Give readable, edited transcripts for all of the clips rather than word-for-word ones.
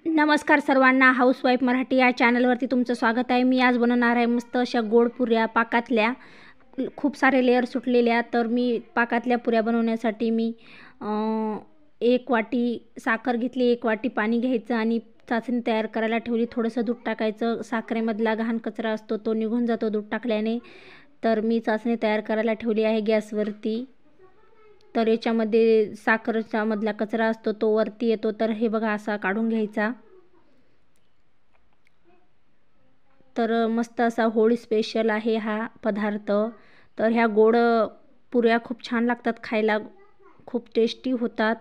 नमस्कार सर्वांना, हाऊसवाईफ मराठी या चॅनलवरती तुमचं स्वागत आहे। मी आज बनवणार आहे मस्त अशा गोड पुऱ्या पाकातल्या। खूप सारे लेयर सुटलेल्या, तर मी पाकातल्या पुऱ्या बनवण्यासाठी मी 1 वाटी साखर घेतली, 1 वाटी पाणी घ्यायचं आणि चाचणी तयार करायला ठेवली। थोडंसं दूध टाकायचं, साखरेमधला घाण कचरा असतो तो निघून जातो दूध टाकल्याने। तर मी चाचणी तयार करायला ठेवली आहे गॅसवरती। तर याच्यामध्ये साखरेचा मधला कचरा असतो तो वरती येतो, तर हे बघा असा काढून घ्यायचा। तर मस्त असा होळी स्पेशल आहे हा पदार्थ। तर ह्या गोड पुऱ्या खूप छान लागतात खायला, खूप टेस्टी होतात,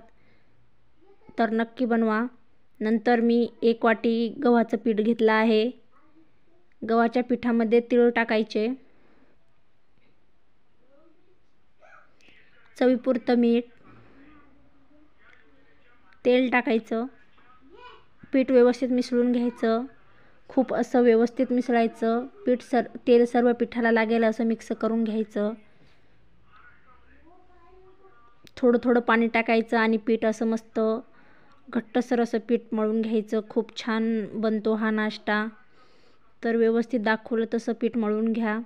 तर नक्की बनवा। नंतर मी 1 वाटी गव्हाचं पीठ घेतलं आहे। गव्हाच्या पिठामध्ये तीळ टाकायचे, चवीपुरतं मीठ, तेल टाकायचं, पीठ व्यवस्थित मिसळून घ्यायचं। खूप असं व्यवस्थित मिसळायचं पीठ, तेल सर्व पिठाला लागेल असं मिक्स करून घ्यायचं। थोडं थोडं पाणी टाकायचं आणि पीठ असं मस्त घट्टसर असं पीठ मळून घ्यायचं। खूप छान बनतो हा नाश्ता। तर व्यवस्थित दाखवलं तसं पीठ मळून घ्या।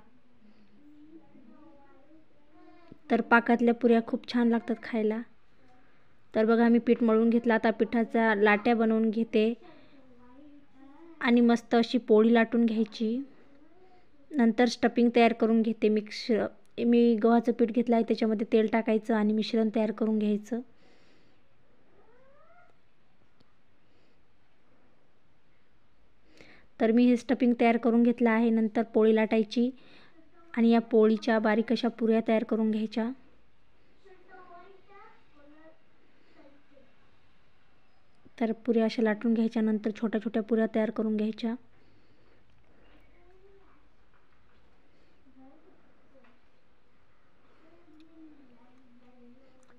तर पाकातल्या पुऱ्या खूप छान लागतात खायला। तर बघा मी पीठ मळून घेतलं, आता पिठाच्या लाट्या बनवून घेते आणि मस्त अशी पोळी लाटून घ्यायची। नंतर स्टफिंग तयार करून घेते। मी गव्हाचं पीठ घेतलं आहे, त्याच्यामध्ये तेल टाकायचं आणि मिश्रण तयार करून घ्यायचं। तर मी हे स्टफिंग तयार करून घेतलं आहे। नंतर पोळी लाटायची आणि या पोळीच्या बारीक अशा पुऱ्या तयार करून घ्यायच्या। तर पुऱ्या अशा लाटून घ्यायच्या, नंतर छोट्या छोट्या पुऱ्या तयार करून घ्यायच्या।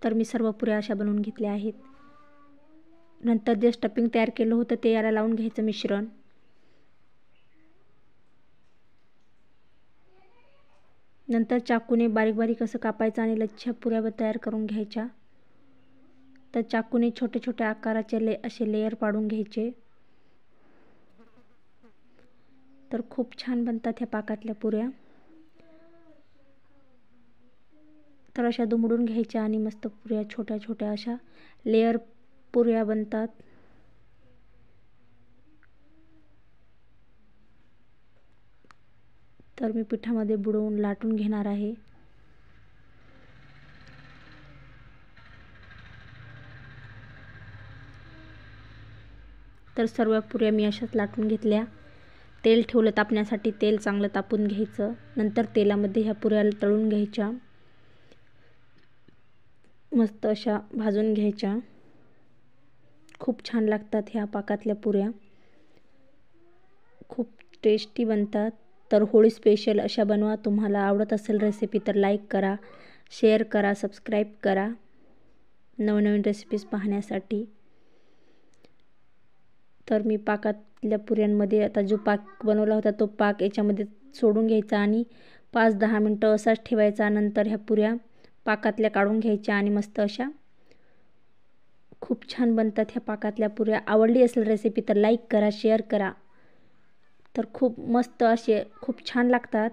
तर मी सर्व पुऱ्या अशा बनवून घेतल्या आहेत। नंतर जे स्टफिंग तयार केलं होतं ते याला लावून घ्यायचं मिश्रण। नंतर चाकूने बारीक बारीक असं कापायचं आणि लच्छ्या पुऱ्या तयार करून घ्यायच्या। तर चाकूने छोटे छोटे आकाराचे असे लेयर पाडून घ्यायचे। तर खूप छान बनतात ह्या पाकातल्या पुऱ्या। तर अशा दुमडून घ्यायच्या आणि मस्त पुऱ्या छोट्या छोट्या अशा लेयर पुऱ्या बनतात। तर मी पिठामध्ये बुडवून लाटून घेणार आहे। तर सर्व पुऱ्या मी अशाच लाटून घेतल्या। तेल ठेवलं तापण्यासाठी, तेल चांगलं तापून घ्यायचं। नंतर तेलामध्ये ह्या पुऱ्या तळून घ्यायच्या, मस्त अशा भाजून घ्यायच्या। खूप छान लागतात ह्या पाकातल्या पुऱ्या, खूप टेस्टी बनतात। तर होळी स्पेशल अशा बनवा। तुम्हाला आवडत असेल रेसिपी तर लाईक करा, शेअर करा, सबस्क्राईब करा नवनवीन रेसिपीज पाहण्यासाठी। तर मी पाकातल्या पुऱ्यांमध्ये आता जो पाक बनवला होता तो पाक याच्यामध्ये सोडून घ्यायचा आणि 5-10 मिनटं असाच ठेवायचा। नंतर ह्या पुऱ्या पाकातल्या काढून घ्यायच्या आणि मस्त अशा खूप छान बनतात ह्या पाकातल्या पुऱ्या। आवडली असेल रेसिपी तर लाईक करा, शेअर करा। तर खूप मस्त असे खूप छान लागतात।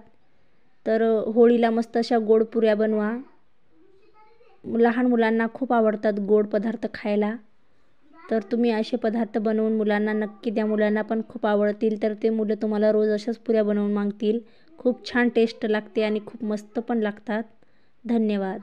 तर होळीला मस्त अशा गोड पुऱ्या बनवा। लहान मुलांना खूप आवडतात गोड पदार्थ खायला। तर तुम्ही असे पदार्थ बनवून मुलांना नक्की द्या, मुलांना पण खूप आवडतील। तर ते मुलं तुम्हाला रोज अशाच पुऱ्या बनवून मागतील। खूप छान टेस्ट लागते आणि खूप मस्त पण लागतात। धन्यवाद।